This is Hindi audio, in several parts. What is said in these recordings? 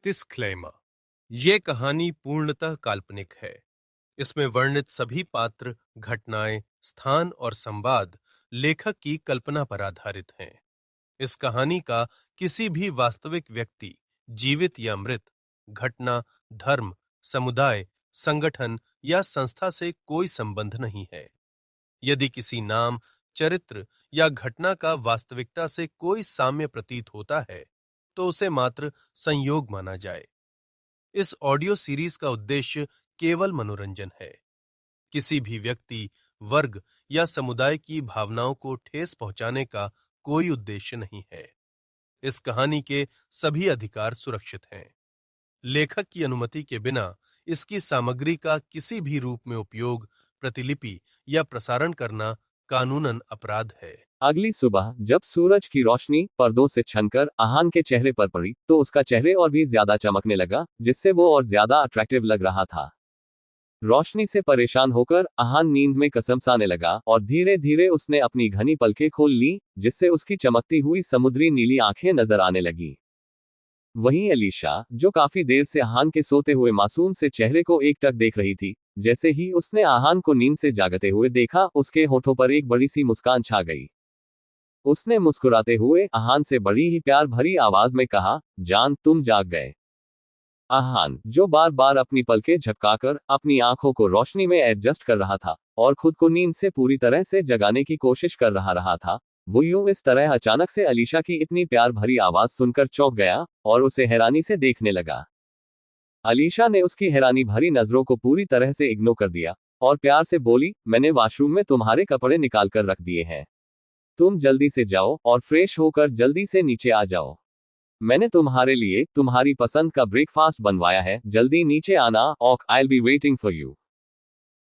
डिस्क्लेमर। ये कहानी पूर्णतः काल्पनिक है। इसमें वर्णित सभी पात्र, घटनाएं, स्थान और संवाद लेखक की कल्पना पर आधारित हैं। इस कहानी का किसी भी वास्तविक व्यक्ति, जीवित या मृत, घटना, धर्म, समुदाय, संगठन या संस्था से कोई संबंध नहीं है। यदि किसी नाम, चरित्र या घटना का वास्तविकता से कोई साम्य प्रतीत होता है, तो उसे मात्र संयोग माना जाए। इस ऑडियो सीरीज का उद्देश्य केवल मनोरंजन है। किसी भी व्यक्ति, वर्ग या समुदाय की भावनाओं को ठेस पहुंचाने का कोई उद्देश्य नहीं है। इस कहानी के सभी अधिकार सुरक्षित हैं। लेखक की अनुमति के बिना इसकी सामग्री का किसी भी रूप में उपयोग, प्रतिलिपि या प्रसारण करना कानूनन अपराध है। अगली सुबह जब सूरज की रोशनी पर्दों से छनकर आहान के चेहरे पर पड़ी, तो उसका चेहरे और भी ज्यादा चमकने लगा, जिससे वो और ज्यादा अट्रैक्टिव लग रहा था। रोशनी से परेशान होकर आहान नींद में कसमसाने लगा और धीरे धीरे उसने अपनी घनी पलकें खोल ली, जिससे उसकी चमकती हुई समुद्री नीली आंखें नजर आने लगी। वहीं अलीशा, जो काफी देर से आहान के सोते हुए मासूम से चेहरे को एकटक देख रही थी, जैसे ही उसने आहान को नींद से जागते हुए देखा, उसके होठों पर एक बड़ी सी मुस्कान छा गई। उसने मुस्कुराते हुए आहान से बड़ी ही प्यार भरी आवाज में कहा, जान, तुम जाग गए। आहान, जो बार बार अपनी पलकें झपकाकर अपनी आंखों को रोशनी में एडजस्ट कर रहा था और खुद को नींद से पूरी तरह से जगाने की कोशिश कर रहा था, वो यूं इस तरह अचानक से अलीशा की इतनी प्यार भरी आवाज सुनकर चौंक गया और उसे हैरानी से देखने लगा। अलीशा ने उसकी हैरानी भरी नजरों को पूरी तरह से इग्नोर कर दिया और प्यार से बोली, मैंने वॉशरूम में तुम्हारे कपड़े निकाल कर रख दिए हैं। तुम जल्दी से जाओ और फ्रेश होकर जल्दी से नीचे आ जाओ। मैंने तुम्हारे लिए तुम्हारी पसंद का ब्रेकफास्ट बनवाया है, जल्दी नीचे आना, और I'll be waiting for you।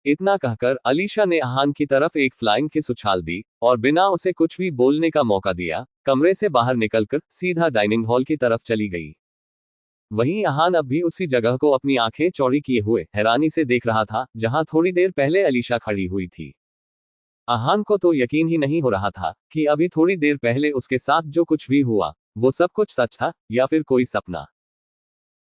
इतना कहकर अलीशा ने आहान की तरफ एक फ्लाइंग किस उछाल दी और बिना उसे कुछ भी बोलने का मौका दिया, कमरे से बाहर निकलकर सीधा डाइनिंग हॉल की तरफ चली गई। वहीं आहान अब भी उसी जगह को अपनी आंखें चौड़ी किए हुए हैरानी से देख रहा था, जहां थोड़ी देर पहले अलीशा खड़ी हुई थी। आहान को तो यकीन ही नहीं हो रहा था कि अभी थोड़ी देर पहले उसके साथ जो कुछ भी हुआ, वो सब कुछ सच था या फिर कोई सपना।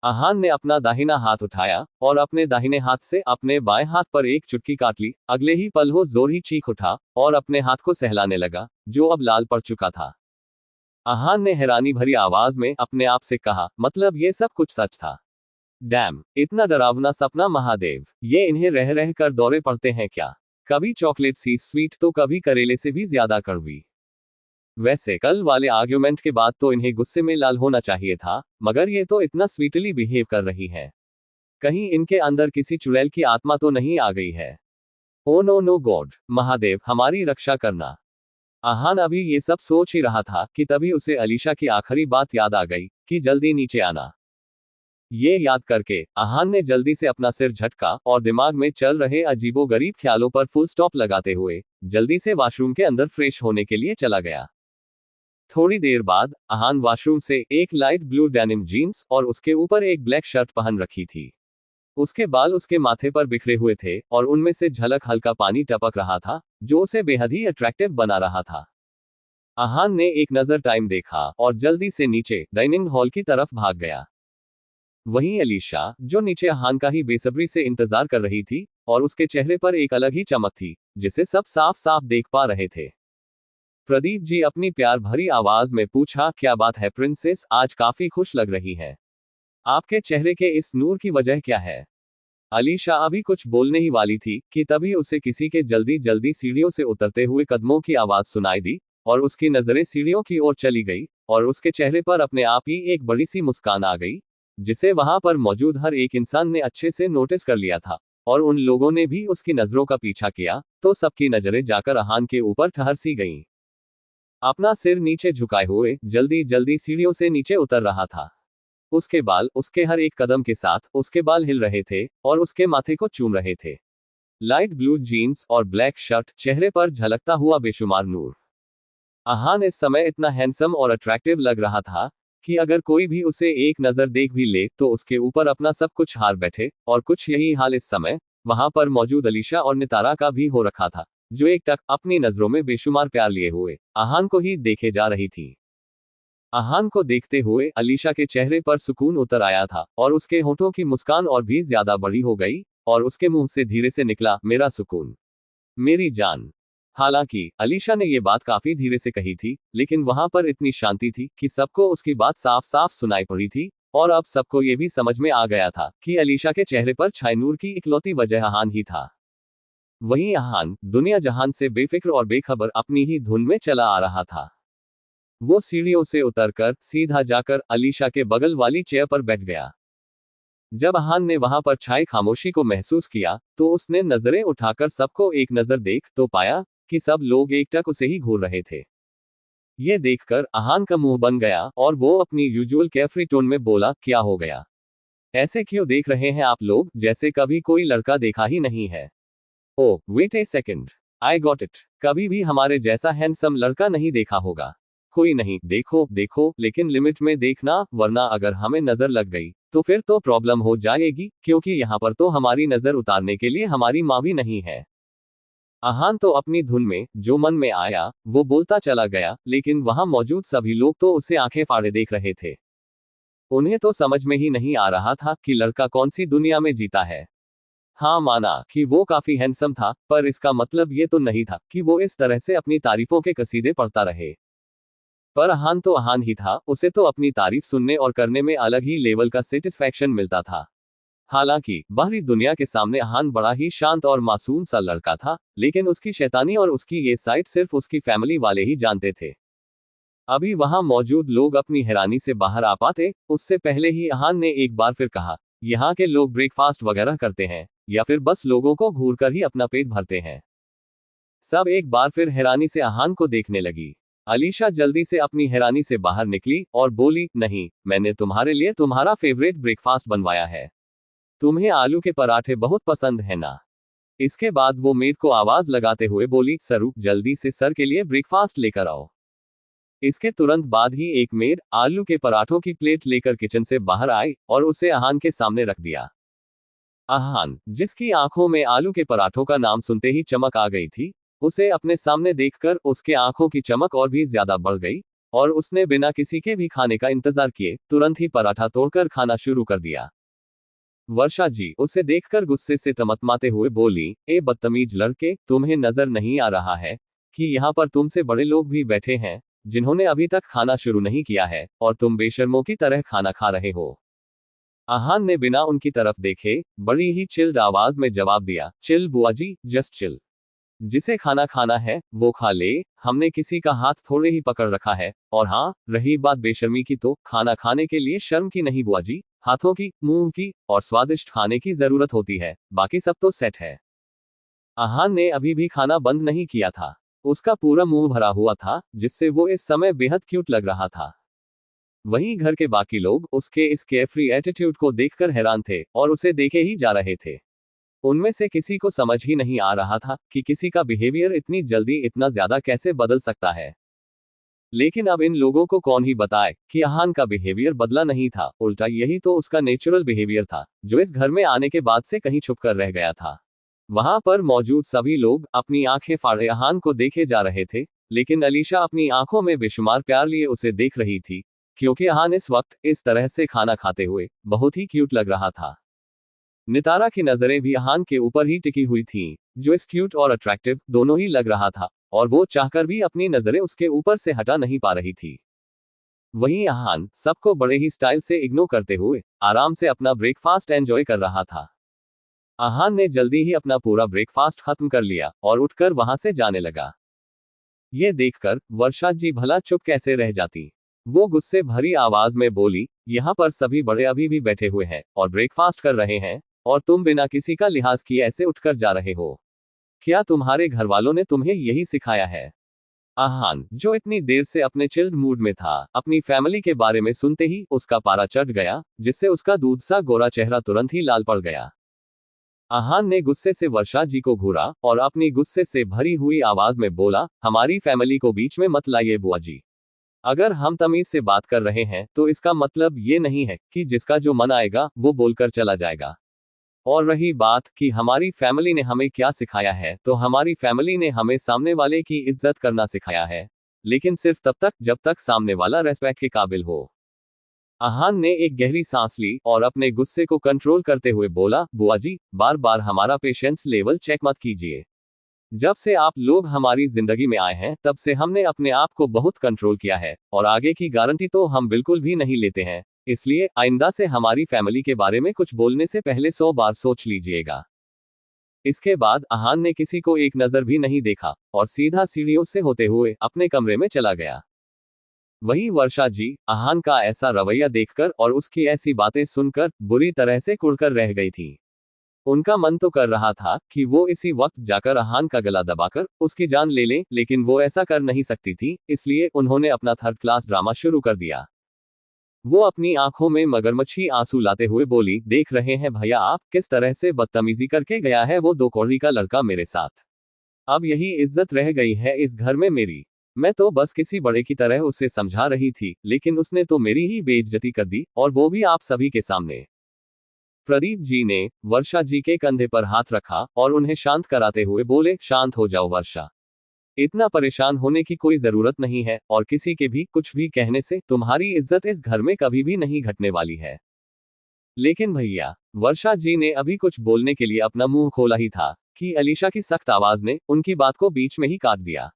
आहान ने अपना दाहिना हाथ उठाया और अपने दाहिने हाथ से अपने बाएं हाथ पर एक चुटकी काट ली। अगले ही पल वो जोर ही चीख उठा और अपने हाथ को सहलाने लगा, जो अब लाल पड़ चुका था। आहान ने हैरानी भरी आवाज में अपने आप से कहा, मतलब ये सब कुछ सच था? डैम, इतना डरावना सपना, महादेव, ये इन्हें रह रह कर दौरे पड़ते हैं क्या? कभी चॉकलेट सी स्वीट तो कभी करेले से भी ज्यादा कड़वी। वैसे कल वाले आर्ग्यूमेंट के बाद तो इन्हें गुस्से में लाल होना चाहिए था, मगर ये तो इतना स्वीटली बिहेव कर रही है। कहीं इनके अंदर किसी चुड़ैल की आत्मा तो नहीं आ गई है? Oh no no God, Mahadev हमारी रक्षा करना। आहान अभी ये सब सोच ही रहा था कि तभी उसे अलीशा की आखिरी बात याद आ गई कि जल्दी नीचे आना। ये याद करके आहान ने जल्दी से अपना सिर झटका और दिमाग में चल रहे अजीबोगरीब ख्यालों पर फुल स्टॉप लगाते हुए जल्दी से वॉशरूम के अंदर फ्रेश होने के लिए चला गया। थोड़ी देर बाद आहान वॉशरूम से एक लाइट ब्लू डेनिम जीन्स और उसके ऊपर एक ब्लैक शर्ट पहन रखी थी। उसके बाल उसके माथे पर बिखरे हुए थे और उनमें से झलक हल्का पानी टपक रहा था, जो उसे बेहद ही अट्रैक्टिव बना रहा था। आहान ने एक नजर टाइम देखा और जल्दी से नीचे डाइनिंग हॉल की तरफ भाग गया। वहीं अलीशा, जो नीचे आहान का ही बेसब्री से इंतजार कर रही थी, और उसके चेहरे पर एक अलग ही चमक थी, जिसे सब साफ साफ देख पा रहे थे। प्रदीप जी, अपनी प्यार भरी आवाज में पूछा, क्या बात है प्रिंसेस, आज काफी खुश लग रही है। आपके चेहरे के इस नूर की वजह क्या है? अलीशा अभी कुछ बोलने ही वाली थी कि तभी उसे किसी के जल्दी जल्दी सीढ़ियों से उतरते हुए कदमों की आवाज सुनाई दी और उसकी नजरें सीढ़ियों की ओर चली गई और उसके चेहरे पर अपने आप ही एक बड़ी सी मुस्कान आ गई, जिसे वहां पर मौजूद हर एक इंसान ने अच्छे से नोटिस कर लिया था। और उन लोगों ने भी उसकी नजरों का पीछा किया तो सबकी नजरें जाकर आहान के ऊपर ठहर सी गईं। अपना सिर नीचे झुकाए हुए जल्दी जल्दी सीढ़ियों से नीचे उतर रहा था। उसके बाल उसके हर एक कदम के साथ उसके बाल हिल रहे थे और उसके माथे को चूम रहे थे। लाइट ब्लू जीन्स और ब्लैक शर्ट, चेहरे पर झलकता हुआ बेशुमार नूर। आहान इस समय इतना हैंडसम और अट्रैक्टिव लग रहा था कि अगर कोई भी उसे एक नजर देख भी ले तो उसके ऊपर अपना सब कुछ हार बैठे। और कुछ यही हाल इस समय वहां पर मौजूद अलीशा और नितारा का भी हो रखा था, जो एक टक अपनी नजरों में बेशुमार प्यार लिए हुए आहान को ही देखे जा रही थी। अहान को देखते हुए अलीशा के चेहरे पर सुकून उतर आया था और उसके होठों की मुस्कान और भी ज्यादा बड़ी हो गई और उसके मुंह से धीरे से निकला, मेरा सुकून, मेरी जान। हालांकि अलीशा ने यह बात काफी धीरे से कही थी, लेकिन वहां पर इतनी शांति थी कि सबको उसकी बात साफ साफ सुनाई पड़ी थी और अब सबको ये भी समझ में आ गया था कि अलीशा के चेहरे पर छाए नूर की इकलौती वजह अहान ही था। वहीं अहान दुनिया जहान से बेफिक्र और बेखबर अपनी ही धुन में चला आ रहा था। वो सीढ़ियों से उतरकर सीधा जाकर अलीशा के बगल वाली चेयर पर बैठ गया। जब अहान ने वहां पर छाए खामोशी को महसूस किया तो उसने नजरें उठाकर सबको एक नजर देख तो पाया कि सब लोग एकटक उसे ही घूर रहे थे। ये देखकर अहान का मुंह बन गया और वो अपनी यूजुअल केयरफ्री टोन में बोला, क्या हो गया? ऐसे क्यों देख रहे हैं आप लोग, जैसे कभी कोई लड़का देखा ही नहीं है? Oh wait a second, I got it, कभी भी हमारे जैसा हैंडसम लड़का नहीं देखा होगा। कोई नहीं, देखो देखो, लेकिन लिमिट में देखना, वरना अगर हमें नजर लग गई तो फिर तो प्रॉब्लम हो जाएगी, क्योंकि यहाँ पर तो हमारी नजर उतारने के लिए हमारी माँ भी नहीं है। अहान तो अपनी धुन में जो मन में आया वो बोलता चला गया, लेकिन वहां मौजूद सभी लोग तो उसे आंखें फाड़े देख रहे थे। उन्हें तो समझ में ही नहीं आ रहा था कि लड़का कौन सी दुनिया में जीता है। हाँ, माना कि वो काफी हैंडसम था, पर इसका मतलब ये तो नहीं था कि वो इस तरह से अपनी तारीफों के कसीदे पढ़ता रहे। पर अहान तो अहान ही था, उसे तो अपनी तारीफ सुनने और करने में अलग ही लेवल का सेटिस्फैक्शन मिलता था। हालांकि बाहरी दुनिया के सामने अहान बड़ा ही शांत और मासूम सा लड़का था, लेकिन उसकी शैतानी और उसकी ये साइड सिर्फ उसकी फैमिली वाले ही जानते थे। अभी वहां मौजूद लोग अपनी हैरानी से बाहर आ पाते उससे पहले ही अहान ने एक बार फिर कहा, यहाँ के लोग ब्रेकफास्ट वगैरह करते हैं या फिर बस लोगों को घूर कर ही अपना पेट भरते हैं? सब एक बार फिर हैरानी से अहान को देखने लगी। अलीशा जल्दी से अपनी हैरानी से बाहर निकली और बोली, नहीं, मैंने तुम्हारे लिए तुम्हारा फेवरेट ब्रेकफास्ट बनवाया है। तुम्हें आलू के पराठे बहुत पसंद है ना? इसके बाद वो मेड को आवाज लगाते हुए बोली, सरू, जल्दी से सर के लिए ब्रेकफास्ट लेकर आओ। इसके तुरंत बाद ही एक मेड आलू के पराठों की प्लेट लेकर किचन से बाहर आई और उसे अहान के सामने रख दिया। अहान, जिसकी आंखों में आलू के पराठों का नाम सुनते ही चमक आ गई थी, उसे अपने सामने देखकर उसके आंखों की चमक और भी ज्यादा बढ़ गई और उसने बिना किसी के भी खाने का इंतजार किए तुरंत ही पराठा तोड़कर खाना शुरू कर दिया। वर्षा जी उसे देखकर गुस्से से तमतमाते हुए बोली, ए बदतमीज लड़के, तुम्हें नजर नहीं आ रहा है कि यहाँ पर तुमसे बड़े लोग भी बैठे हैं जिन्होंने अभी तक खाना शुरू नहीं किया है और तुम बेशर्मों की तरह खाना खा रहे हो? अहान ने बिना उनकी तरफ देखे बड़ी ही चिल्ड आवाज में जवाब दिया, चिल बुआ जी, जस्ट चिल। जिसे खाना खाना है वो खा ले, हमने किसी का हाथ थोड़े ही पकड़ रखा है। और हाँ, रही बात बेशर्मी की, तो खाना खाने के लिए शर्म की नहीं बुआ जी, हाथों की, मुंह की और स्वादिष्ट खाने की जरूरत होती है, बाकी सब तो सेट है। अहान ने अभी भी खाना बंद नहीं किया था। उसका पूरा मुंह भरा हुआ था, जिससे वो इस समय बेहद क्यूट लग रहा था। वहीं घर के बाकी लोग उसके इस केयरफ्री एटीट्यूड को देखकर हैरान थे और उसे देखे ही जा रहे थे। उनमें से किसी को समझ ही नहीं आ रहा था कि किसी का बिहेवियर इतनी जल्दी इतना ज्यादा कैसे बदल सकता है। लेकिन अब इन लोगों को कौन ही बताए कि अहान का बिहेवियर बदला नहीं था, उल्टा यही तो उसका नेचुरल बिहेवियर था, जो इस घर में आने के बाद से कहीं छुपकर रह गया था। वहां पर मौजूद सभी लोग अपनी आंखें फाड़े अहान को देखे जा रहे थे, लेकिन अलीशा अपनी आंखों में बेशुमार प्यार लिए उसे देख रही थी, क्योंकि अहान इस वक्त इस तरह से खाना खाते हुए बहुत ही क्यूट लग रहा था। नितारा की नजरें भी अहान के ऊपर ही टिकी हुई थीं, जो इस क्यूट और अट्रैक्टिव दोनों ही लग रहा था, और वो चाहकर भी अपनी नजरें उसके ऊपर से हटा नहीं पा रही थी। वहीं अहान सबको बड़े ही स्टाइल से इग्नोर करते हुए आराम से अपना ब्रेकफास्ट एंजॉय कर रहा था। अहान ने जल्दी ही अपना पूरा ब्रेकफास्ट खत्म कर लिया और उठकर वहां से जाने लगा। ये देखकर वर्षा जी भला चुप कैसे रह जाती। वो गुस्से भरी आवाज में बोली, यहाँ पर सभी बड़े अभी भी बैठे हुए हैं और ब्रेकफास्ट कर रहे हैं, और तुम बिना किसी का लिहाज किए ऐसे उठकर जा रहे हो। क्या तुम्हारे घर वालों ने तुम्हें यही सिखाया है? अहान, जो इतनी देर से अपने चिल्ड मूड में था, अपनी फैमिली के बारे में सुनते ही उसका पारा चढ़ गया, जिससे उसका दूध सा गोरा चेहरा तुरंत ही लाल पड़ गया। अहान ने गुस्से से वर्षा जी को घूरा और अपनी गुस्से से भरी हुई आवाज में बोला, हमारी फैमिली को बीच में मत लाइए बुआ जी। अगर हम तमीज से बात कर रहे हैं तो इसका मतलब ये नहीं है कि जिसका जो मन आएगा वो बोलकर चला जाएगा। और रही बात कि हमारी फैमिली ने हमें क्या सिखाया है, तो हमारी फैमिली ने हमें सामने वाले की इज्जत करना सिखाया है। लेकिन सिर्फ तब तक जब तक सामने वाला रेस्पेक्ट के काबिल हो। अहान ने एक गहरी सांस ली और अपने गुस्से को कंट्रोल करते हुए बोला, बुआ जी, बार बार हमारा पेशेंस लेवल चेक मत कीजिए। जब से आप लोग हमारी जिंदगी में आए हैं तब से हमने अपने आप को बहुत कंट्रोल किया है, और आगे की गारंटी तो हम बिल्कुल भी नहीं लेते हैं। इसलिए आइंदा से हमारी फैमिली के बारे में कुछ बोलने से पहले 100 बार सोच लीजिएगा। इसके बाद अहान ने किसी को एक नजर भी नहीं देखा और सीधा सीढ़ियों से होते हुए अपने कमरे में चला गया। वही वर्षा जी अहान का ऐसा रवैया देखकर और उसकी ऐसी बातें सुनकर बुरी तरह से कुढ़कर रह गई थी। उनका मन तो कर रहा था कि वो इसी वक्त जाकर अहान का गला दबाकर उसकी जान ले लें, लेकिन वो ऐसा कर नहीं सकती थी, इसलिए उन्होंने अपना थर्ड क्लास ड्रामा शुरू कर दिया। वो अपनी आंखों में मगरमच्छी आंसू लाते हुए बोली, देख रहे हैं भैया आप किस तरह से बदतमीजी करके गया है वो 2 कौड़ी का लड़का मेरे साथ। अब यही इज्जत रह गई है इस घर में मेरी। मैं तो बस किसी बड़े की तरह उसे समझा रही थी, लेकिन उसने तो मेरी ही बेइज्जती कर दी, और वो भी आप सभी के सामने। प्रदीप जी ने वर्षा जी के कंधे पर हाथ रखा और उन्हें शांत कराते हुए बोले, शांत हो जाओ वर्षा। इतना परेशान होने की कोई जरूरत नहीं है, और किसी के भी कुछ भी कहने से तुम्हारी इज्जत इस घर में कभी भी नहीं घटने वाली है। लेकिन भैया, वर्षा जी ने अभी कुछ बोलने के लिए अपना मुंह खोला ही था कि अलीशा की सख्त आवाज ने उनकी बात को बीच में ही काट दिया।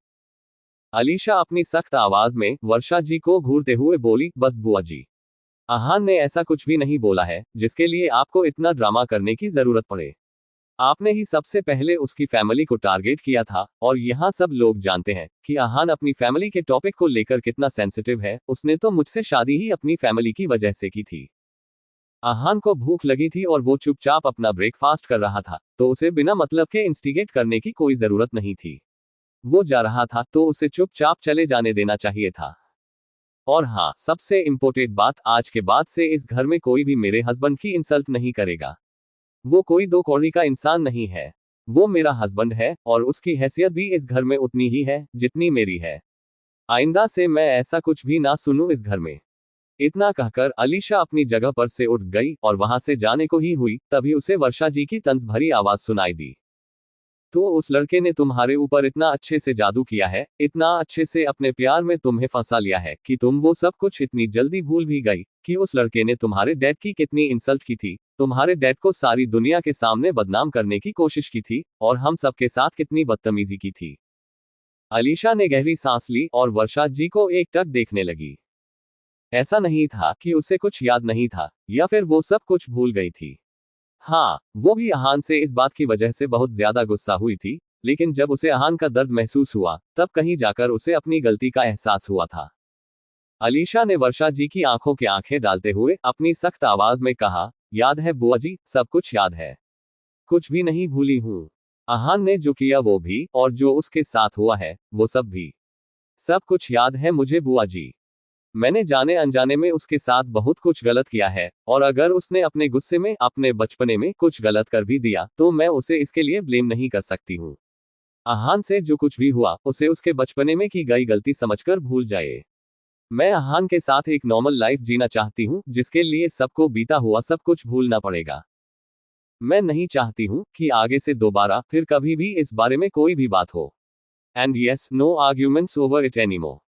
अलीशा अपनी सख्त आवाज में वर्षा जी को घूरते हुए बोली, बस बुआ जी, अहान ने ऐसा कुछ भी नहीं बोला है जिसके लिए आपको इतना ड्रामा करने की जरूरत पड़े। आपने ही सबसे पहले उसकी फैमिली को टारगेट किया था, और यहाँ सब लोग जानते हैं कि अहान अपनी फैमिली के टॉपिक को लेकर कितना सेंसिटिव है। उसने तो मुझसे शादी ही अपनी फैमिली की वजह से की थी। अहान को भूख लगी थी और वो चुपचाप अपना ब्रेकफास्ट कर रहा था, तो उसे बिना मतलब के इंस्टिगेट करने की कोई जरूरत नहीं थी। वो जा रहा था तो उसे चुपचाप चले जाने देना चाहिए था। और हाँ, सबसे इम्पोर्टेंट बात, आज के बाद से इस घर में कोई भी मेरे हस्बैंड की इंसल्ट नहीं करेगा। वो कोई 2 कौड़ी का इंसान नहीं है। वो मेरा हस्बैंड है, और उसकी हैसियत भी इस घर में उतनी ही है जितनी मेरी है। आइंदा से मैं ऐसा कुछ भी ना सुनूं इस घर में। इतना कहकर अलीशा अपनी जगह पर से उठ गई और वहां से जाने को ही हुई, तभी उसे वर्षा जी की तंज भरी आवाज सुनाई दी। तो उस लड़के ने तुम्हारे ऊपर इतना अच्छे से जादू किया है, इतना अच्छे से अपने प्यार में तुम्हें फंसा लिया है कि तुम वो सब कुछ इतनी जल्दी भूल भी गई कि उस लड़के ने तुम्हारे डैड की कितनी इंसल्ट की थी, तुम्हारे डैड को सारी दुनिया के सामने बदनाम करने की कोशिश की थी, और हम सबके साथ कितनी बदतमीजी की थी। अलीशा ने गहरी सांस ली और वर्षा जी को एकटक देखने लगी। ऐसा नहीं था कि उसे कुछ याद नहीं था या फिर वो सब कुछ भूल गई थी। हाँ, वो भी अहान से इस बात की वजह से बहुत ज्यादा गुस्सा हुई थी, लेकिन जब उसे अहान का दर्द महसूस हुआ तब कहीं जाकर उसे अपनी गलती का एहसास हुआ था। अलीशा ने वर्षा जी की आंखों के आंखें डालते हुए अपनी सख्त आवाज में कहा, याद है बुआ जी, सब कुछ याद है। कुछ भी नहीं भूली हूं। अहान ने जो किया वो भी, और जो उसके साथ हुआ है वो सब भी। सब कुछ याद है मुझे बुआ जी। मैंने जाने अनजाने में उसके साथ बहुत कुछ गलत किया है, और अगर उसने अपने गुस्से में अपने बचपने में कुछ गलत कर भी दिया तो मैं उसे इसके लिए ब्लेम नहीं कर सकती हूँ। अहान से जो कुछ भी हुआ उसे उसके बचपने में की गई गलती समझकर भूल जाए। मैं अहान के साथ एक नॉर्मल लाइफ जीना चाहती हूँ जिसके लिए सबको बीता हुआ सब कुछ भूलना पड़ेगा। मैं नहीं चाहती हूँ कि आगे से दोबारा फिर कभी भी इस बारे में कोई भी बात हो। And yes, no arguments over it anymore.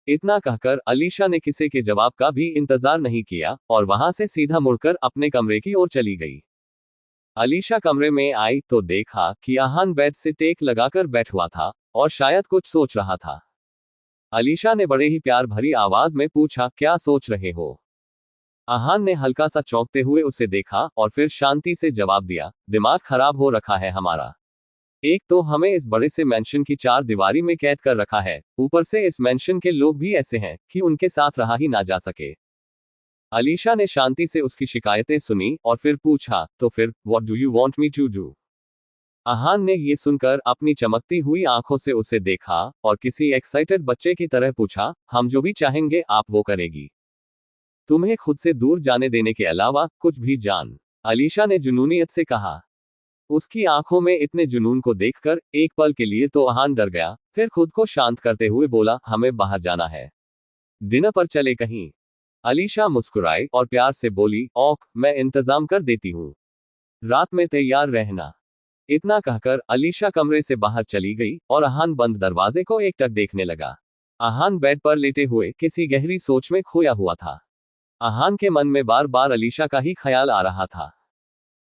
इतना कहकर अलीशा ने किसी के जवाब का भी इंतजार नहीं किया और वहां से सीधा मुड़कर अपने कमरे की ओर चली गई। अलीशा कमरे में आई तो देखा कि अहान बेड से टेक लगाकर बैठ हुआ था और शायद कुछ सोच रहा था। अलीशा ने बड़े ही प्यार भरी आवाज में पूछा, क्या सोच रहे हो? अहान ने हल्का सा चौंकते हुए उसे देखा और फिर शांति से जवाब दिया, दिमाग खराब हो रखा है हमारा। एक तो हमें इस बड़े से मेंशन की 4 दीवारी में कैद कर रखा है, ऊपर से इस मेंशन के लोग भी ऐसे हैं कि उनके साथ रहा ही ना जा सके। अलीशा ने शांति से उसकी शिकायतें सुनी और फिर पूछा, तो फिर what do you want me to do? Ahaan ने ये सुनकर अपनी चमकती हुई आंखों से उसे देखा और किसी एक्साइटेड बच्चे की तरह पूछा, हम जो भी चाहेंगे आप वो करेगी। तुम्हें खुद से दूर जाने देने के अलावा कुछ भी जान, अलीशा ने जुनूनियत से कहा। उसकी आंखों में इतने जुनून को देखकर एक पल के लिए तो अहान डर गया, फिर खुद को शांत करते हुए बोला, हमें बाहर जाना है। डिनर पर चले कहीं? अलीशा मुस्कुराई और प्यार से बोली, ओक, मैं इंतजाम कर देती हूँ। रात में तैयार रहना। इतना कहकर अलीशा कमरे से बाहर चली गई और अहान बंद दरवाजे को एकटक देखने लगा। आहान बेड पर लेटे हुए किसी गहरी सोच में खोया हुआ था। आहान के मन में बार बार अलीशा का ही ख्याल आ रहा था।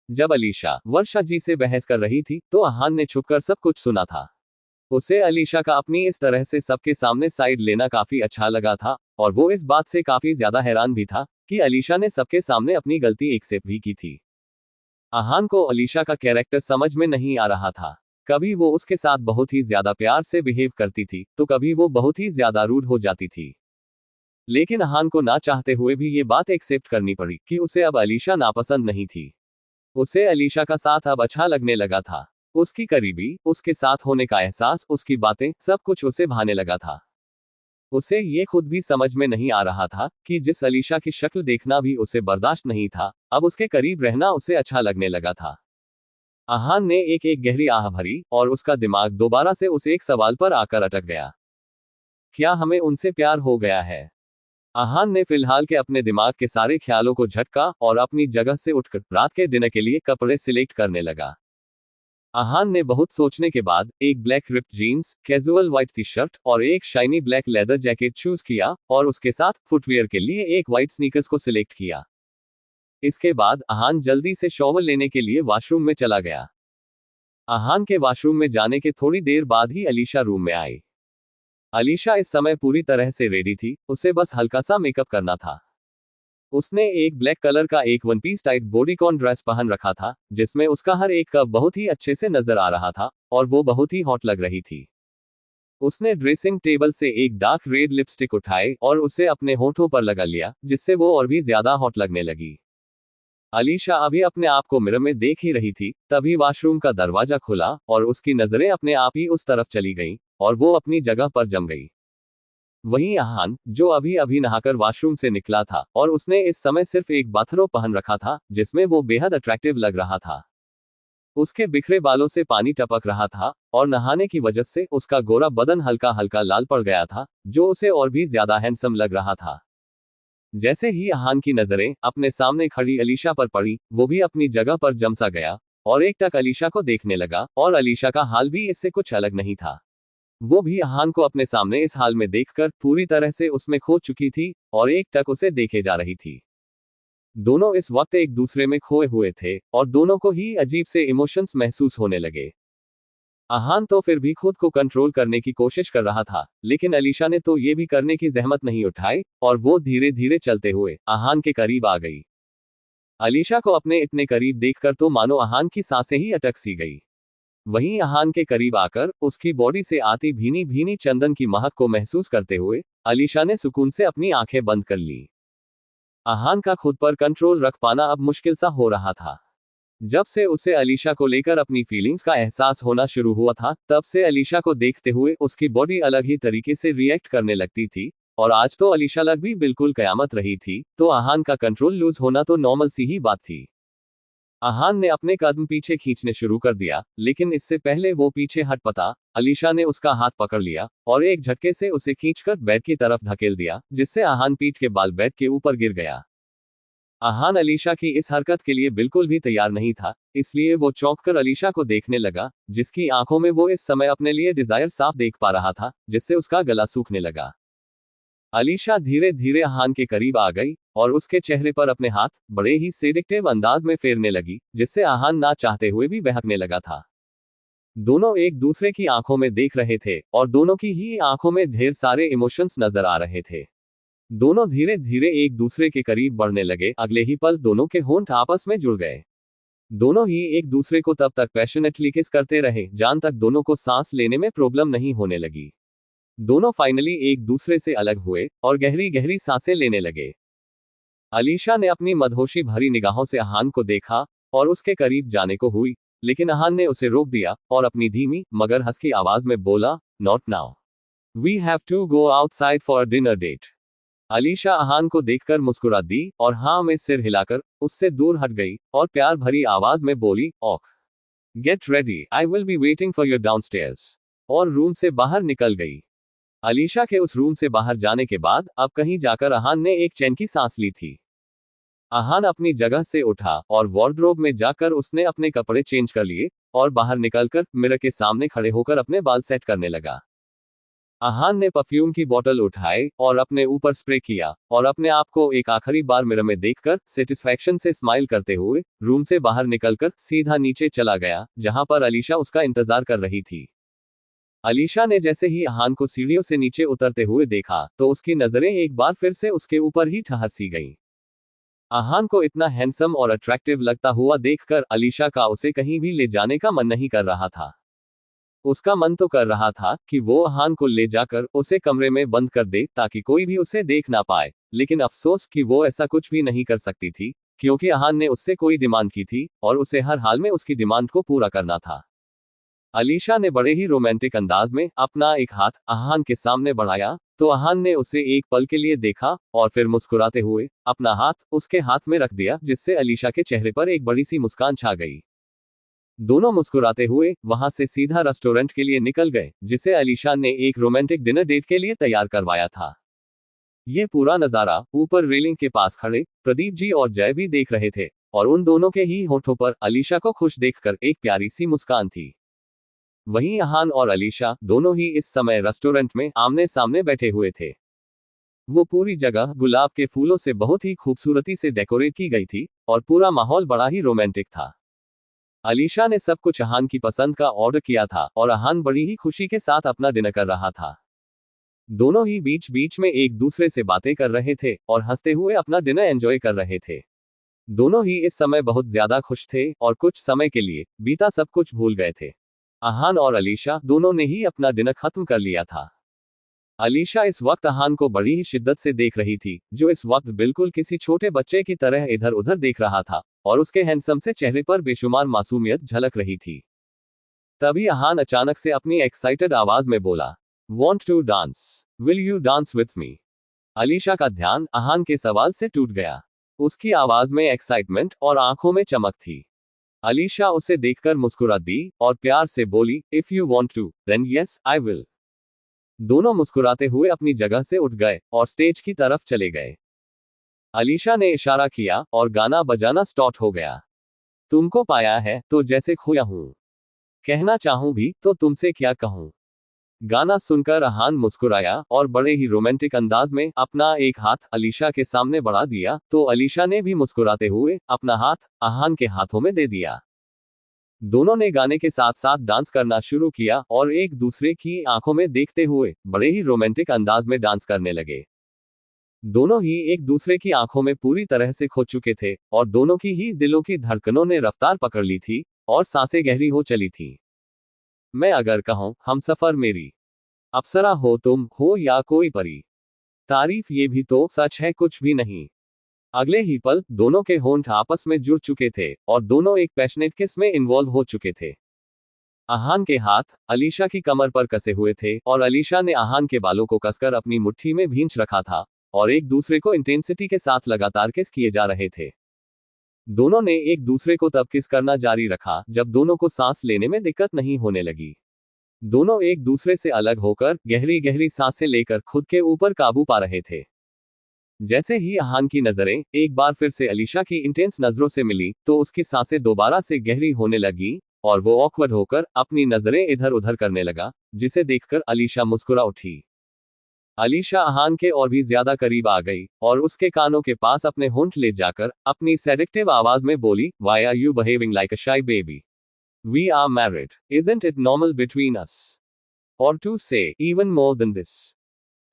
जब अलीशा वर्षा जी से बहस कर रही थी तो आहान ने छुपकर सब कुछ सुना था। उसे अलीशा का अपनी इस तरह से सबके सामने साइड लेना काफी अच्छा लगा था, और वो इस बात से काफी ज्यादा हैरान भी था कि अलीशा ने सबके सामने अपनी गलती एक्सेप्ट भी की थी। आहान को अलीशा का कैरेक्टर समझ में नहीं आ रहा था। कभी वो उसके साथ बहुत ही ज्यादा प्यार से बिहेव करती थी तो कभी वो बहुत ही ज्यादा रूड हो जाती थी। लेकिन आहान को ना चाहते हुए भी ये बात एक्सेप्ट करनी पड़ी कि उसे अब अलीशा नापसंद नहीं थी। उसे अलीशा का साथ अब अच्छा लगने लगा था। उसकी करीबी, उसके साथ होने का एहसास, उसकी बातें, सब कुछ उसे भाने लगा था। उसे ये खुद भी समझ में नहीं आ रहा था कि जिस अलीशा की शक्ल देखना भी उसे बर्दाश्त नहीं था, अब उसके करीब रहना उसे अच्छा लगने लगा था। आहान ने एक एक गहरी आह भरी और उसका दिमाग दोबारा से उस एक सवाल पर आकर अटक गया। क्या हमें उनसे प्यार हो गया है? आहान ने फिलहाल के अपने दिमाग के सारे ख्यालों को झटका और अपनी जगह से उठकर रात के डिनर के लिए कपड़े सिलेक्ट करने लगा। आहान ने बहुत सोचने के बाद एक black ripped jeans, casual white T shirt और एक shiny black leather jacket choose किया और उसके साथ फुटवियर के लिए एक व्हाइट स्नीकर्स को सिलेक्ट किया। इसके बाद आहान जल्दी से शॉवर लेने के लिए वॉशरूम में चला गया। आहान के वॉशरूम में जाने के थोड़ी देर बाद ही अलीशा रूम में आई। अलीशा इस समय पूरी तरह से रेडी थी, उसे बस हल्का सा मेकअप करना था। उसने एक ब्लैक कलर का एक one piece tight bodycon dress पहन रखा था जिसमें उसका हर एक कर्व बहुत ही अच्छे से नजर आ रहा था और वो बहुत ही हॉट लग रही थी। उसने ड्रेसिंग टेबल से एक डार्क रेड लिपस्टिक उठाई और उसे अपने होठों पर लगा लिया जिससे वो और भी ज्यादा हॉट लगने लगी। अलीशा अभी अपने आप को मिरर में देख ही रही थी, तभी वॉशरूम का दरवाजा खुला और उसकी नजरें अपने आप ही उस तरफ चली गईं और वो अपनी जगह पर जम गई। वहीं आहान, जो अभी अभी नहाकर वॉशरूम से निकला था और उसने इस समय सिर्फ एक बाथरोब पहन रखा था जिसमें वो बेहद अट्रैक्टिव लग रहा था। उसके बिखरे बालों से पानी टपक रहा था और नहाने की वजह से उसका गोरा बदन हल्का हल्का लाल पड़ गया था, जो उसे और भी ज्यादा हैंडसम लग रहा था। जैसे ही आहान की नजरें अपने सामने खड़ी अलीशा पर पड़ी, वो भी अपनी जगह पर जम सा गया और एक टक अलीशा को देखने लगा, और अलीशा का हाल भी इससे कुछ अलग नहीं था। वो भी आहान को अपने सामने इस हाल में देखकर पूरी तरह से उसमें खो चुकी थी और एक टक उसे देखे जा रही थी। दोनों इस वक्त एक दूसरे में खोए हुए थे और दोनों को ही अजीब से इमोशंस महसूस होने लगे। आहान तो फिर भी खुद को कंट्रोल करने की कोशिश कर रहा था, लेकिन अलीशा ने तो ये भी करने की जहमत नहीं उठाई और वो धीरे धीरे चलते हुए आहान के करीब आ गई। अलीशा को अपने इतने करीब देखकर तो मानो आहान की सांसें ही अटक सी गई। वहीं आहान के करीब आकर उसकी बॉडी से आती भीनी भीनी चंदन की महक को महसूस करते हुए अलीशा ने सुकून से अपनी आंखें बंद कर ली। आहान का खुद पर कंट्रोल रख पाना अब मुश्किल सा हो रहा था। जब से उसे अलीशा को लेकर अपनी फीलिंग्स का एहसास होना शुरू हुआ था, तब से अलीशा को देखते हुए उसकी बॉडी अलग ही तरीके से रिएक्ट करने लगती थी, और आज तो अलीशा लग भी बिल्कुल कयामत रही थी, तो आहान का कंट्रोल लूज होना तो नॉर्मल सी ही बात थी। आहान ने अपने कदम पीछे खींचने शुरू कर दिया, लेकिन इससे पहले वो पीछे हट पता, अलीशा ने उसका हाथ पकड़ लिया और एक झटके से उसे खींचकर बेड की तरफ धकेल दिया, जिससे आहान पीठ के बाल बेड के ऊपर गिर गया। आहान अलीशा की इस हरकत के लिए बिल्कुल भी तैयार नहीं था, इसलिए वो चौंक कर अलीशा को देखने लगा, जिसकी आंखों में वो इस समय अपने लिए डिजायर साफ देख पा रहा था, जिससे उसका गला सूखने लगा। अलीशा धीरे धीरे आहान के करीब आ गई और उसके चेहरे पर अपने हाथ बड़े ही सेडिक्टिव अंदाज में फेरने लगी, जिससे आहान ना चाहते हुए भी बहकने लगा था। दोनों एक दूसरे की आंखों में देख रहे थे और दोनों की ही आंखों में ढेर सारे इमोशंस नजर आ रहे थे। दोनों धीरे धीरे एक दूसरे के करीब बढ़ने लगे। अगले ही पल दोनों के होंठ आपस में जुड़ गए। दोनों ही एक दूसरे को तब तक पैशनेटली किस करते रहे जहां तक दोनों को सांस लेने में प्रॉब्लम नहीं होने लगी। दोनों फाइनली एक दूसरे से अलग हुए और गहरी गहरी सांसें लेने लगे। अलीशा ने अपनी मदहोशी भरी निगाहों से आहान को देखा और उसके करीब जाने को हुई, लेकिन आहान ने उसे रोक दिया और अपनी धीमी मगर हस्की आवाज में बोला, not now, we have to go outside for a dinner date. Alisha Ahaan को देखकर मुस्कुरा दी और हाँ में सिर हिलाकर उससे दूर हट गई और प्यार भरी आवाज में बोली, okay, get ready, I will be waiting for your downstairs, और रूम से बाहर निकल गई। अलीशा के उस रूम से बाहर जाने के बाद अब कहीं जाकर आहान ने एक चैन की सांस ली थी। आहान अपनी जगह से उठा और वार्डरोब में जाकर उसने अपने कपड़े चेंज कर लिए और बाहर निकलकर मिरर के सामने खड़े होकर अपने बाल सेट करने लगा। अहान ने परफ्यूम की बोतल उठाई और अपने ऊपर स्प्रे किया और अपने आप को एक आखिरी बार मिरर में देखकर सेटिस्फैक्शन से स्माइल करते हुए रूम से बाहर निकलकर सीधा नीचे चला गया, जहां पर अलीशा उसका इंतजार कर रही थी। अलीशा ने जैसे ही अहान को सीढ़ियों से नीचे उतरते हुए देखा तो उसकी नजरें एक बार फिर से उसके ऊपर ही ठहर सी गईं। अहान को इतना हैंडसम और अट्रैक्टिव लगता हुआ देखकर अलीशा का उसे कहीं भी ले जाने का मन नहीं कर रहा था। उसका मन तो कर रहा था कि वो अहान को ले जाकर उसे कमरे में बंद कर दे ताकि कोई भी उसे देख ना पाए, लेकिन अफसोस कि वो ऐसा कुछ भी नहीं कर सकती थी, क्योंकि अहान ने उससे कोई डिमांड की थी और उसे हर हाल में उसकी डिमांड को पूरा करना था। अलीशा ने बड़े ही रोमांटिक अंदाज में अपना एक हाथ अहान के सामने बढ़ाया तो अहान ने उसे एक पल के लिए देखा और फिर मुस्कुराते हुए अपना हाथ उसके हाथ में रख दिया, जिससे अलीशा के चेहरे पर एक बड़ी सी मुस्कान छा गई। दोनों मुस्कुराते हुए वहां से सीधा रेस्टोरेंट के लिए निकल गए, जिसे अलीशा ने एक रोमांटिक डिनर डेट के लिए तैयार करवाया था। ये पूरा नजारा ऊपर रेलिंग के पास खड़े प्रदीप जी और जय भी देख रहे थे और उन दोनों के ही होठों पर अलीशा को खुश देखकर एक प्यारी सी मुस्कान थी। वहीं अहान और अलीशा दोनों ही इस समय रेस्टोरेंट में आमने सामने बैठे हुए थे। वो पूरी जगह गुलाब के फूलों से बहुत ही खूबसूरती से डेकोरेट की गई थी और पूरा माहौल बड़ा ही रोमांटिक था। अलीशा ने सब कुछ अहान की पसंद का ऑर्डर किया था और अहान बड़ी ही खुशी के साथ अपना डिनर कर रहा था। दोनों ही बीच बीच में एक दूसरे से बातें कर रहे थे और हंसते हुए अपना डिनर एंजॉय कर रहे थे। दोनों ही इस समय बहुत ज्यादा खुश थे और कुछ समय के लिए बीता सब कुछ भूल गए थे। अहान और अलीशा दोनों ने ही अपना डिनर खत्म कर लिया था। अलीशा इस वक्त अहान को बड़ी ही शिद्दत से देख रही थी, जो इस वक्त बिल्कुल किसी छोटे बच्चे की तरह इधर उधर देख रहा था और उसके हैंडसम से चेहरे पर बेशुमार मासूमियत झलक रही थी। तभी अहान अचानक से अपनी एक्साइटेड आवाज में बोला, "Want to dance? Will you dance with me?" Alisha का ध्यान अहान के सवाल से टूट गया। उसकी आवाज में एक्साइटमेंट और आंखों में चमक थी। अलीशा उसे देखकर मुस्कुरा दी और प्यार से बोली, "If you want to, then yes, I will." दोनों मुस्कुराते हुए अपनी जगह से उठ गए और स्टेज की तरफ चले गए। अलीशा ने इशारा किया और गाना बजाना स्टार्ट हो गया। तुमको पाया है तो जैसे खोया हूं, कहना चाहूं भी तो तुमसे क्या कहूं। गाना सुनकर अहान मुस्कुराया और बड़े ही रोमांटिक अंदाज में अपना एक हाथ अलीशा के सामने बढ़ा दिया, तो अलीशा ने भी मुस्कुराते हुए अपना हाथ अहान के हाथों में दे दिया। दोनों ने गाने के साथ साथ डांस करना शुरू किया और एक दूसरे की आंखों में देखते हुए बड़े ही रोमांटिक अंदाज में डांस करने लगे। दोनों ही एक दूसरे की आंखों में पूरी तरह से खो चुके थे और दोनों की ही दिलों की धड़कनों ने रफ्तार पकड़ ली थी और सांसें गहरी हो चली थी। मैं अगर कहूं हमसफर मेरी, अप्सरा हो तुम हो या कोई परी, तारीफ ये भी तो सच है कुछ भी नहीं। अगले ही पल दोनों के होंठ आपस में जुड़ चुके थे और दोनों एक पैशनेट किस में इन्वॉल्व हो चुके थे। अहान के हाथ अलीशा की कमर पर कसे हुए थे और अलीशा ने अहान के बालों को कसकर अपनी मुट्ठी में भींच रखा था और एक दूसरे को इंटेंसिटी के साथ लगातार किस किए जा रहे थे। दोनों ने एक दूसरे को तब किस करना जारी रखा जब दोनों को सांस लेने में दिक्कत नहीं होने लगी। दोनों एक दूसरे से अलग होकर गहरी गहरी सांसें लेकर खुद के ऊपर काबू पा रहे थे। जैसे ही अहान की नजरें एक बार फिर से अलीशा की इंटेंस नजरों से मिली तो उसकी सांसें दोबारा से गहरी होने लगी और वो ऑकवर्ड होकर अपनी नजरें इधर उधर करने लगा, जिसे देखकर अलीशा मुस्कुरा उठी। अलीशा अहान के और भी ज्यादा करीब आ गई और उसके कानों के पास अपने होंठ ले जाकर अपनी सेडेक्टिव आवाज में बोली, "Why are you behaving like a shy baby? We are married. Isn't it normal between us? Or to say, even more than this."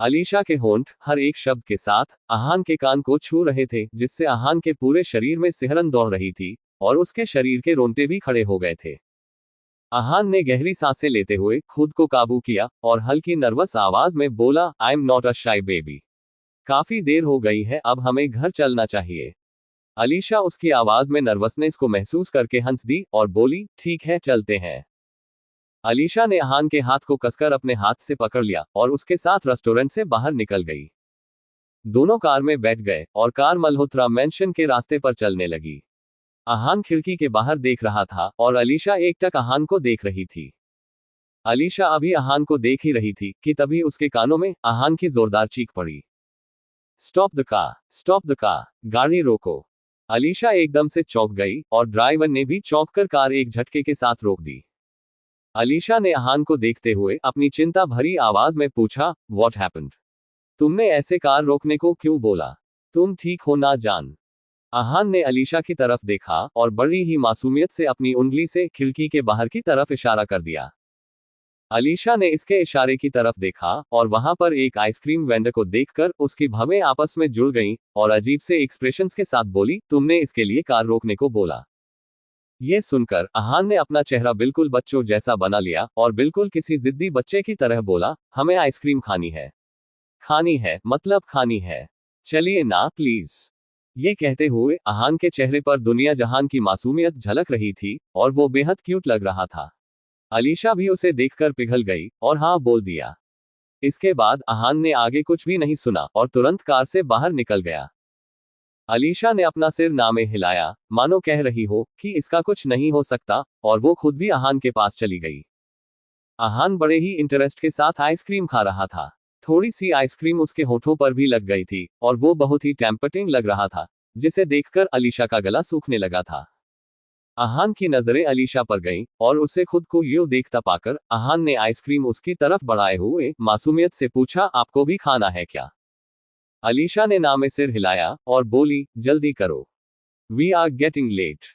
Alisha के होंठ हर एक शब्द के साथ अहान के कान को छू रहे थे, जिससे अहान के पूरे शरीर में सिहरन दौड़ रही थी और उसके शरीर के रोंगटे भी खड़े हो गए थे। अहान ने गहरी सांसें लेते हुए खुद को काबू किया और हल्की नर्वस आवाज में बोला, "आई एम नॉट अ शाई बेबी। काफी देर हो गई है, अब हमें घर चलना चाहिए।" अलीशा उसकी आवाज में नर्वसनेस को महसूस करके हंस दी और बोली, "ठीक है, चलते हैं।" अलीशा ने अहान के हाथ को कसकर अपने हाथ से पकड़ लिया और उसके साथ रेस्टोरेंट से बाहर निकल गई। दोनों कार में बैठ गए और कार मल्होत्रा मैंशन के रास्ते पर चलने लगी। अहान खिड़की के बाहर देख रहा था और अलीशा एकटक अहान को देख रही थी। अलीशा अभी अहान को देख ही रही थी कि तभी उसके कानों में अहान की जोरदार चीख पड़ी, "stop the car, stop the car, गाड़ी रोको।" अलीशा एकदम से चौंक गई और ड्राइवर ने भी चौंक कर कार एक झटके के साथ रोक दी। अलीशा ने अहान को देखते हुए अपनी चिंता भरी आवाज में पूछा, व्हाट हैपेंड? तुमने ऐसे कार रोकने को क्यों बोला? तुम ठीक हो ना जान? अहान ने अलीशा की तरफ देखा और बड़ी ही मासूमियत से अपनी उंगली से खिड़की के बाहर की तरफ इशारा कर दिया। अलीशा ने इसके इशारे की तरफ देखा और वहां पर एक आइसक्रीम वेंडर को देखकर उसकी भवें आपस में जुड़ गईं और अजीब से एक्सप्रेशंस के साथ बोली, तुमने इसके लिए कार रोकने को बोला? यह सुनकर अहान ने अपना चेहरा बिल्कुल बच्चों जैसा बना लिया और बिल्कुल किसी जिद्दी बच्चे की तरह बोला, हमें आइसक्रीम खानी है। खानी है मतलब खानी है, चलिए ना प्लीज। ये कहते हुए अहान के चेहरे पर दुनिया जहान की मासूमियत झलक रही थी और वो बेहद क्यूट लग रहा था। अलीशा भी उसे देखकर पिघल गई और हाँ बोल दिया। इसके बाद अहान ने आगे कुछ भी नहीं सुना और तुरंत कार से बाहर निकल गया। अलीशा ने अपना सिर नामे हिलाया, मानो कह रही हो कि इसका कुछ नहीं हो सकता, और वो खुद भी अहान के पास चली गई। अहान बड़े ही इंटरेस्ट के साथ आइसक्रीम खा रहा था। थोड़ी सी आइसक्रीम उसके होठों पर भी लग गई थी और वो बहुत ही टेम्पटिंग लग रहा था, जिसे देखकर अलीशा का गला सूखने लगा था। अहान की नजरें अलीशा पर गईं और उसे खुद को यूं देखता पाकर अहान ने आइसक्रीम उसकी तरफ बढ़ाए हुए मासूमियत से पूछा, आपको भी खाना है क्या? अलीशा ने नामे सिर हिलाया और बोली, जल्दी करो, we are getting late.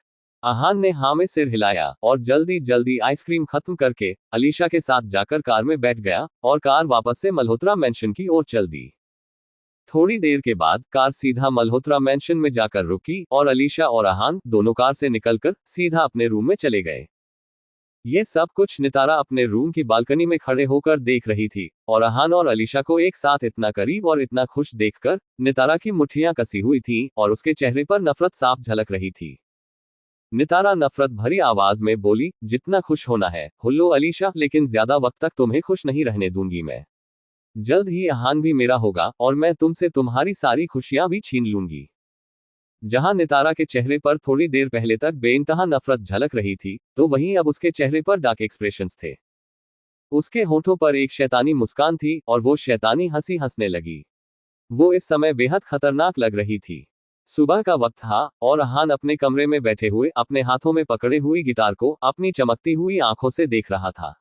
Ahaan ने हाँ में सिर हिलाया और जल्दी जल्दी आइसक्रीम खत्म करके अलीशा के साथ जाकर कार में बैठ गया और कार वापस से मल्होत्रा मैंशन की ओर चल दी। थोड़ी देर के बाद कार सीधा मल्होत्रा मैंशन में जाकर रुकी और अलीशा और अहान दोनों कार से निकलकर सीधा अपने रूम में चले गए। ये सब कुछ नितारा अपने रूम की बालकनी में खड़े होकर देख रही थी और अहान और अलीशा को एक साथ इतना करीब और इतना खुश देखकर नितारा की मुट्ठियां कसी हुई थीं और उसके चेहरे पर नफरत साफ झलक रही थी। नितारा नफरत भरी आवाज में बोली, जितना खुश होना है हो लो अलीशा, लेकिन ज्यादा वक्त तक तुम्हें खुश नहीं रहने दूंगी मैं। जल्द ही अहान भी मेरा होगा और मैं तुमसे तुम्हारी सारी खुशियां भी छीन लूंगी। जहां नितारा के चेहरे पर थोड़ी देर पहले तक बेइंतहा नफरत झलक रही थी, तो वहीं अब उसके चेहरे पर डार्क एक्सप्रेशंस थे। उसके होठों पर एक शैतानी मुस्कान थी और वो शैतानी हंसी हंसने लगी। वो इस समय बेहद खतरनाक लग रही थी। सुबह का वक्त था और अहान अपने कमरे में बैठे हुए अपने हाथों में पकड़े हुई गिटार को अपनी चमकती हुई आंखों से देख रहा था।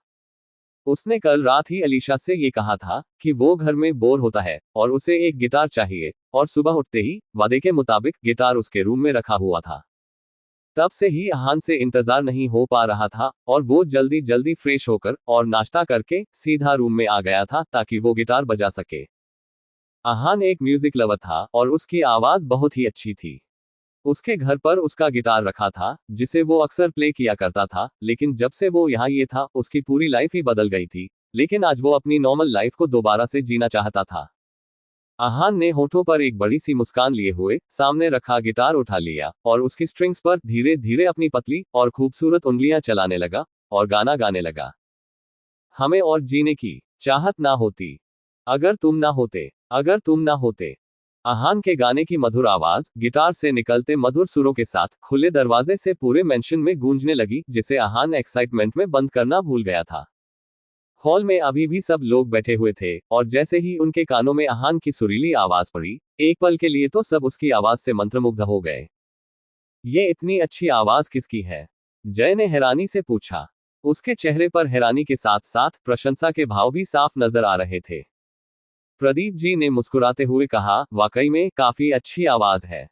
उसने कल रात ही अलीशा से ये कहा था कि वो घर में बोर होता है और उसे एक गिटार चाहिए, और सुबह उठते ही वादे के मुताबिक गिटार उसके रूम में रखा हुआ था। तब से ही अहान से इंतजार नहीं हो पा रहा था और वो जल्दी जल्दी फ्रेश होकर और नाश्ता करके सीधा रूम में आ गया था ताकि वो गिटार बजा सके। अहान एक म्यूजिक लवर था और उसकी आवाज बहुत ही अच्छी थी। उसके घर पर उसका गिटार रखा था जिसे वो अक्सर प्ले किया करता था, लेकिन जब से वो यहाँ ये था उसकी पूरी लाइफ ही बदल गई थी। लेकिन आज वो अपनी नॉर्मल लाइफ को दोबारा से जीना चाहता था। अहान ने होठों पर एक बड़ी सी मुस्कान लिए हुए सामने रखा गिटार उठा लिया और उसकी स्ट्रिंग्स पर धीरे धीरे अपनी पतली और खूबसूरत उंगलियां चलाने लगा और गाना गाने लगा। हमें और जीने की चाहत ना होती अगर तुम ना होते, अगर तुम ना होते। अहान के गाने की मधुर आवाज गिटार से निकलते मधुर सुरों के साथ खुले दरवाजे से पूरे मेंशन में गूंजने लगी, जिसे अहान एक्साइटमेंट में बंद करना भूल गया था। हॉल में अभी भी सब लोग बैठे हुए थे और जैसे ही उनके कानों में अहान की सुरीली आवाज पड़ी, एक पल के लिए तो सब उसकी आवाज से मंत्रमुग्ध हो गए। ये इतनी अच्छी आवाज किसकी है? जय ने हैरानी से पूछा। उसके चेहरे पर हैरानी के साथ साथ प्रशंसा के भाव भी साफ नजर आ रहे थे। प्रदीप जी ने मुस्कुराते हुए कहा, वाकई में काफी अच्छी आवाज है।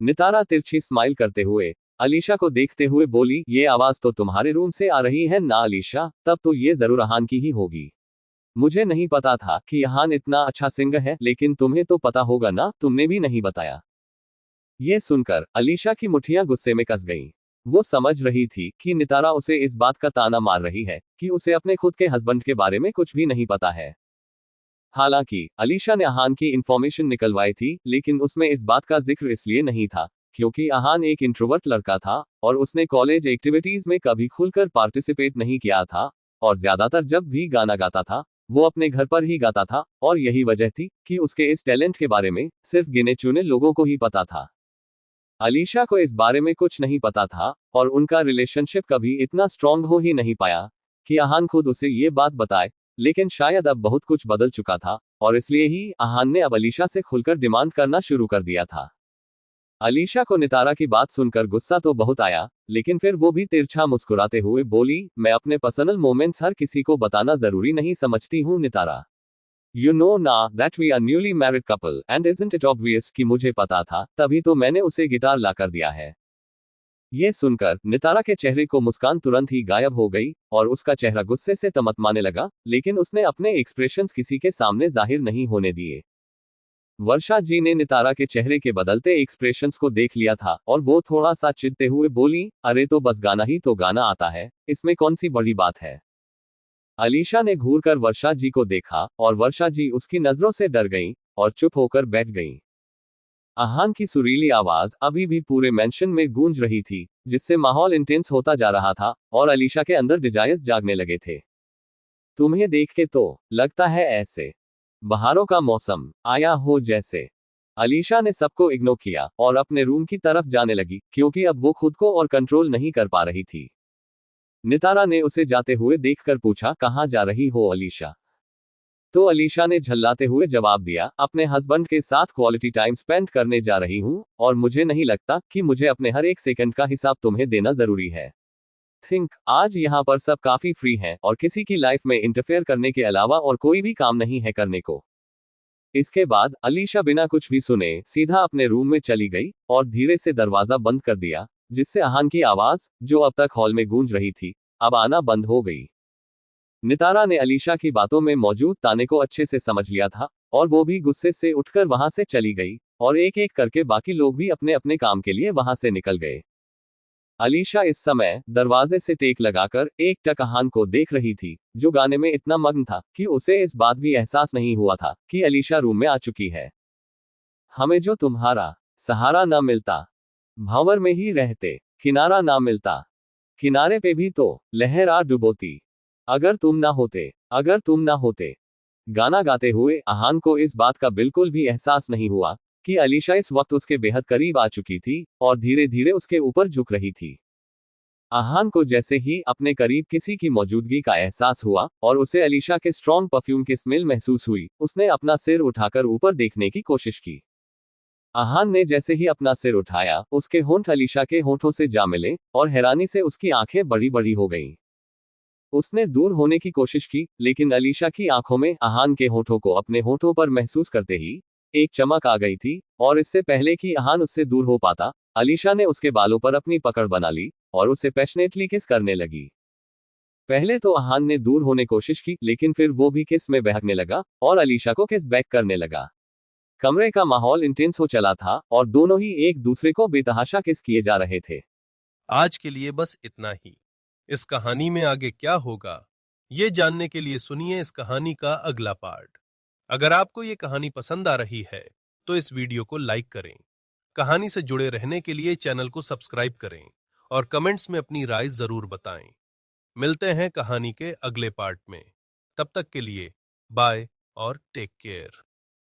नितारा तिरछी स्माइल करते हुए अलीशा को देखते हुए बोली, ये आवाज तो तुम्हारे रूम से आ रही है ना अलीशा? तब तो ये जरूर अहान की ही होगी। मुझे नहीं पता था कि अहान इतना अच्छा सिंगर है, लेकिन तुम्हें तो पता होगा ना, तुमने भी नहीं बताया। ये सुनकर अलीशा की मुट्ठियां गुस्से में कस गईं। वो समझ रही थी कि नितारा उसे इस बात का ताना मार रही है कि उसे अपने खुद के हस्बैंड के बारे में कुछ भी नहीं पता है। हालांकि अलीशा ने अहान की इंफॉर्मेशन निकलवाई थी, लेकिन उसमें इस बात का जिक्र इसलिए नहीं था क्योंकि अहान एक इंट्रोवर्ट लड़का था और उसने कॉलेज एक्टिविटीज में कभी खुलकर पार्टिसिपेट नहीं किया था, और ज्यादातर जब भी गाना गाता था वो अपने घर पर ही गाता था, और यही वजह थी कि उसके इस टैलेंट के बारे में सिर्फ गिने चुने लोगों को ही पता था। अलीशा को इस बारे में कुछ नहीं पता था और उनका रिलेशनशिप कभी इतना स्ट्रांग हो ही नहीं पाया कि अहान खुद उसे ये बात बताए, लेकिन शायद अब बहुत कुछ बदल चुका था और इसलिए ही अहान ने अब अलीशा से खुलकर डिमांड करना शुरू कर दिया था। अलीशा को नितारा की बात सुनकर गुस्सा तो बहुत आया, लेकिन फिर वो भी तिरछा मुस्कुराते हुए बोली, मैं अपने पर्सनल मोमेंट्स हर किसी को बताना जरूरी नहीं समझती हूँ नितारा। You know ना that we are newly married couple and isn't it obvious कि मुझे पता था, तभी तो मैंने उसे गिटार ला कर दिया है। ये सुनकर नितारा के चेहरे को मुस्कान तुरंत ही गायब हो गई और उसका चेहरा गुस्से से तमतमाने लगा, लेकिन उसने अपने एक्सप्रेशंस किसी के सामने जाहिर नहीं होने दिए। वर्षा जी ने नितारा के चेहरे के बदलते एक्सप्रेशंस को देख लिया था और वो थोड़ा सा चिढ़ते हुए बोली, अरे तो बस गाना ही तो गाना आता है, इसमें कौन सी बड़ी बात है। अलीशा ने घूरकर वर्षा जी को देखा और वर्षा जी उसकी नजरों से डर गईं और चुप होकर बैठ गईं। आहान की सुरीली आवाज अभी भी पूरे मेंशन में गूंज रही थी, जिससे माहौल इंटेंस होता जा रहा था और अलीशा के अंदर डिजायर्स जागने लगे थे। तुम्हें देख के तो लगता है ऐसे बहारों का मौसम आया हो जैसे। अलीशा ने सबको इग्नोर किया और अपने रूम की तरफ जाने लगी, क्योंकि अब वो खुद को और कंट्रोल नहीं कर पा रही थी। नितारा ने उसे जाते हुए देखकर पूछा, कहाँ जा रही हो अलीशा? तो अलीशा ने झल्लाते हुए जवाब दिया, अपने हस्बैंड के साथ क्वालिटी टाइम स्पेंड करने जा रही हूँ और मुझे नहीं लगता कि मुझे अपने हर एक सेकंड का हिसाब तुम्हें देना जरूरी है। थिंक आज यहाँ पर सब काफी फ्री हैं और किसी की लाइफ में इंटरफेयर करने के अलावा और कोई भी काम नहीं है करने को। इसके बाद अलीशा बिना कुछ भी सुने सीधा अपने रूम में चली गई और धीरे से दरवाजा बंद कर दिया, जिससे आहान की आवाज, जो अब तक हॉल में गूंज रही थी, अब आना बंद हो गई। नितारा ने अलीशा की बातों में मौजूद ताने को अच्छे से समझ लिया था और वो भी गुस्से से उठकर वहां से चली गई और एक एक करके बाकी लोग भी अपने अपने काम के लिए वहां से निकल गए। अलीशा इस समय दरवाजे से टेक लगाकर एक टक आहान को देख रही थी, जो गाने में इतना मग्न था कि उसे इस बात भी एहसास नहीं हुआ था कि अलीशा रूम में आ चुकी है। हमें जो तुम्हारा सहारा ना मिलता, भंवर में ही रहते, किनारा ना मिलता, किनारे पे भी तो लहर आ डुबोती, अगर तुम ना होते, अगर तुम ना होते। गाना गाते हुए आहान को इस बात का बिल्कुल भी एहसास नहीं हुआ कि अलीशा इस वक्त उसके बेहद करीब आ चुकी थी और धीरे धीरे उसके ऊपर झुक रही थी। आहान को जैसे ही अपने करीब किसी की मौजूदगी का एहसास हुआ और उसे अलीशा के स्ट्रॉन्ग परफ्यूम की स्मेल महसूस हुई, उसने अपना सिर उठाकर ऊपर देखने की कोशिश की। आहान ने जैसे ही अपना सिर उठाया, उसके होंठ अलीशा के होंठों से जा मिले और हैरानी से उसकी आंखें बड़ी बड़ी हो गईं। उसने दूर होने की कोशिश की, लेकिन अलीशा की आंखों में आहान के होठों को अपने होठों पर महसूस करते ही एक चमक आ गई थी और इससे पहले कि आहान उससे दूर हो पाता, अलीशा ने उसके बालों पर अपनी पकड़ बना ली और उसे पैशनेटली किस करने लगी। पहले तो आहान ने दूर होने कोशिश की, लेकिन फिर वो भी किस में बहकने लगा और अलीशा को किस बैक करने लगा। कमरे का माहौल इंटेंस हो चला था और दोनों ही एक दूसरे को बेतहाशा किस किए जा रहे थे। आज के लिए बस इतना ही। इस कहानी में आगे क्या होगा, ये जानने के लिए सुनिए इस कहानी का अगला पार्ट। अगर आपको ये कहानी पसंद आ रही है तो इस वीडियो को लाइक करें, कहानी से जुड़े रहने के लिए चैनल को सब्सक्राइब करें और कमेंट्स में अपनी राय जरूर बताएं। मिलते हैं कहानी के अगले पार्ट में। तब तक के लिए बाय और टेक केयर।